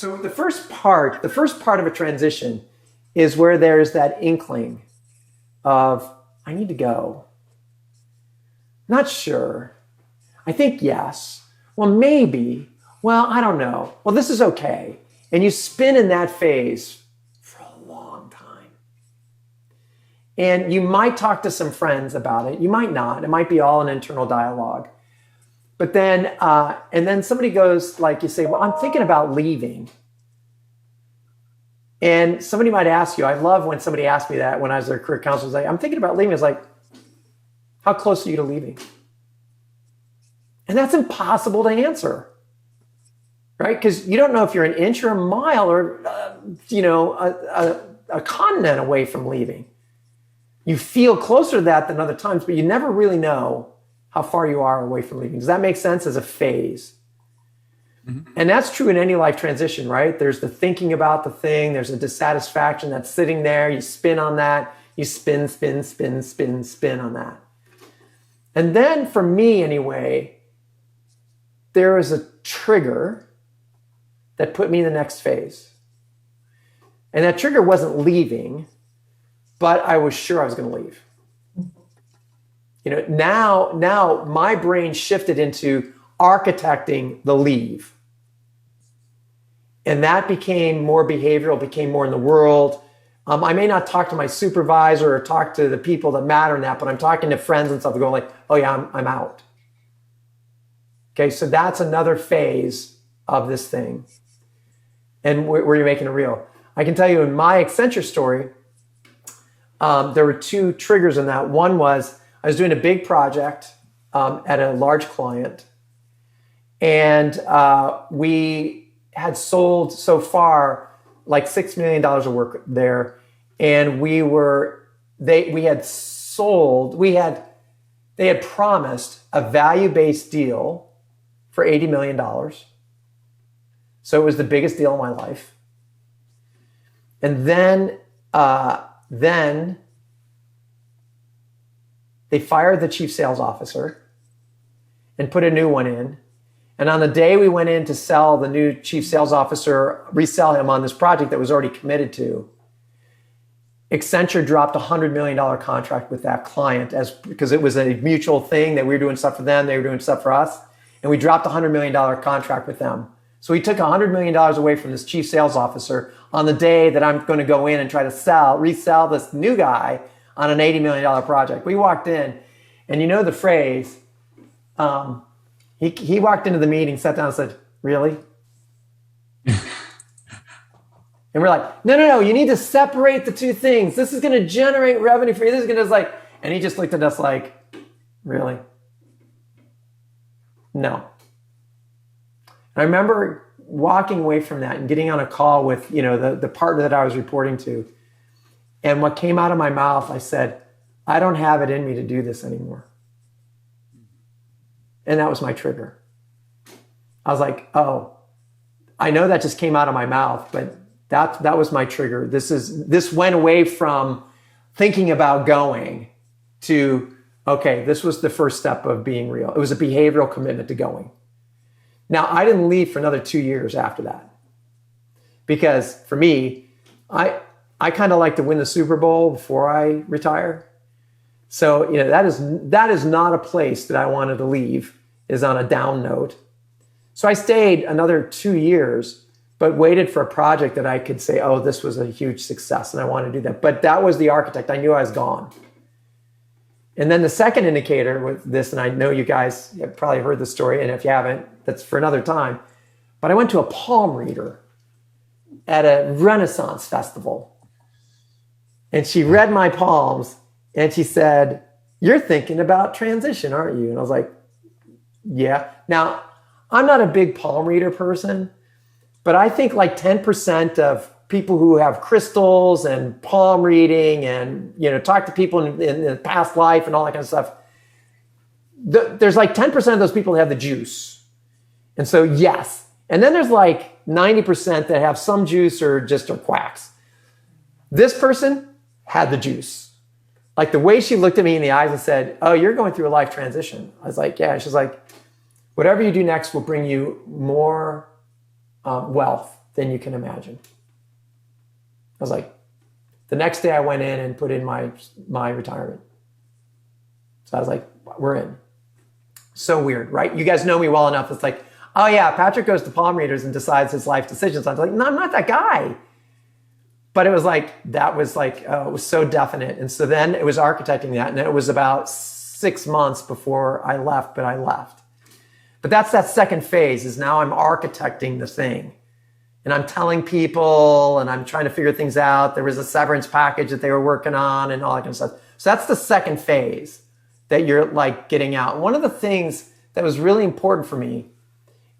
So the first part of a transition is where there's that inkling of, I need to go. Not sure. I think yes. Well, maybe. Well, I don't know. Well, this is okay. And you spin in that phase for a long time. And you might talk to some friends about it. You might not. It might be all an internal dialogue. But then, and then somebody goes, like, you say, well, I'm thinking about leaving. And somebody might ask you, I love when somebody asked me that when I was their career counselor, like, I'm thinking about leaving. It's like, how close are you to leaving? And that's impossible to answer, right? Because you don't know if you're an inch or a mile or, a continent away from leaving. You feel closer to that than other times, but you never really know how far you are away from leaving. Does that make sense as a phase? Mm-hmm. And that's true in any life transition, right? There's the thinking about the thing. There's a dissatisfaction that's sitting there. You spin on that. You spin on that. And then for me anyway, there was a trigger that put me in the next phase. And that trigger wasn't leaving, but I was sure I was going to leave. Now my brain shifted into architecting the leave. And that became more behavioral, became more in the world. I may not talk to my supervisor or talk to the people that matter in that, but I'm talking to friends and stuff going like, oh yeah, I'm out. Okay, so that's another phase of this thing. And where you're making it real. I can tell you in my Accenture story, there were two triggers in that. One was I was doing a big project at a large client, and we had sold so far like $6 million of work there, and they had promised a value-based deal for $80 million. So it was the biggest deal of my life. And then they fired the chief sales officer and put a new one in. And on the day we went in to sell the new chief sales officer, resell him on this project that was already committed to, Accenture dropped a $100 million contract with that client because it was a mutual thing that we were doing stuff for them, they were doing stuff for us. And we dropped a $100 million contract with them. So we took $100 million away from this chief sales officer on the day that I'm going to go in and try to resell this new guy on an $80 million project. We walked in, and you know the phrase, he walked into the meeting, sat down and said, really? And we're like, no, you need to separate the two things. This is going to generate revenue for you. This is going to and he just looked at us like, really? No. I remember walking away from that and getting on a call with, the partner that I was reporting to. And what came out of my mouth, I said, I don't have it in me to do this anymore. And that was my trigger. I was like, oh, I know that just came out of my mouth, but that was my trigger. This went away from thinking about going to, okay, this was the first step of being real. It was a behavioral commitment to going. Now, I didn't leave for another 2 years after that, because for me, I kind of like to win the Super Bowl before I retire. So, that is not a place that I wanted to leave, is on a down note. So I stayed another 2 years, but waited for a project that I could say, oh, this was a huge success and I want to do that. But that was the architect. I knew I was gone. And then the second indicator with this, and I know you guys have probably heard the story, and if you haven't, that's for another time. But I went to a palm reader at a Renaissance festival. And she read my palms and she said, you're thinking about transition, aren't you? And I was like, yeah. Now, I'm not a big palm reader person, but I think like 10% of people who have crystals and palm reading and, talk to people in the past life and all that kind of stuff, there's like 10% of those people that have the juice. And so, yes. And then there's like 90% that have some juice or just are quacks. This person had the juice. Like the way she looked at me in the eyes and said, oh, you're going through a life transition. I was like, yeah. She's like, whatever you do next will bring you more wealth than you can imagine. I was like, the next day I went in and put in my retirement. So I was like, we're in. So weird, right? You guys know me well enough. It's like, oh yeah, Patrick goes to palm readers and decides his life decisions. I was like, no, I'm not that guy. But it was like, that was like, it was so definite. And so then it was architecting that. And it was about 6 months before I left, but I left. But that's that second phase, is now I'm architecting the thing. And I'm telling people, and I'm trying to figure things out. There was a severance package that they were working on and all that kind of stuff. So that's the second phase that you're like getting out. One of the things that was really important for me,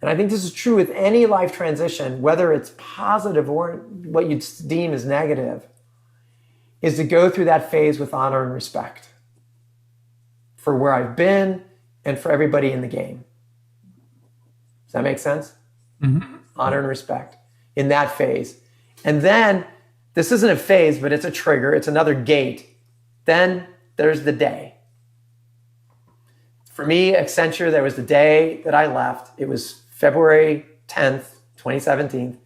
and I think this is true with any life transition, whether it's positive or what you'd deem as negative, is to go through that phase with honor and respect for where I've been and for everybody in the game. Does that make sense? Mm-hmm. Honor and respect in that phase. And then, this isn't a phase, but it's a trigger. It's another gate. Then there's the day. For me, Accenture, there was the day that I left. It was February 10th, 2017.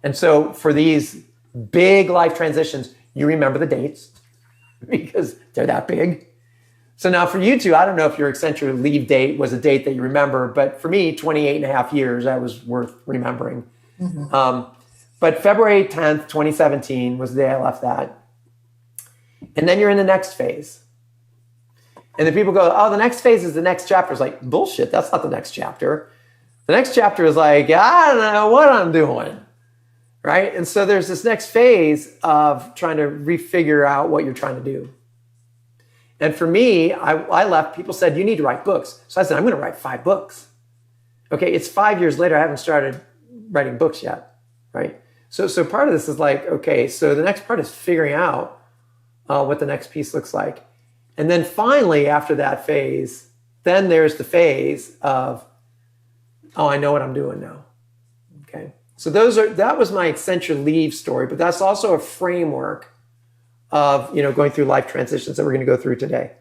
And so for these big life transitions, you remember the dates because they're that big. So now for you two, I don't know if your Accenture leave date was a date that you remember, but for me, 28 and a half years, that was worth remembering. Mm-hmm. But February 10th, 2017 was the day I left that. And then you're in the next phase. And then people go, oh, the next phase is the next chapter. It's like, bullshit, that's not the next chapter. The next chapter is like, I don't know what I'm doing, right? And so there's this next phase of trying to refigure out what you're trying to do. And for me, I left, people said, you need to write books. So I said, I'm going to write 5 books. Okay, it's 5 years later, I haven't started writing books yet, right? So part of this is like, okay, so the next part is figuring out what the next piece looks like. And then finally, after that phase, then there's the phase of, oh, I know what I'm doing now. Okay. So that was my Accenture leave story, but that's also a framework of, going through life transitions that we're going to go through today.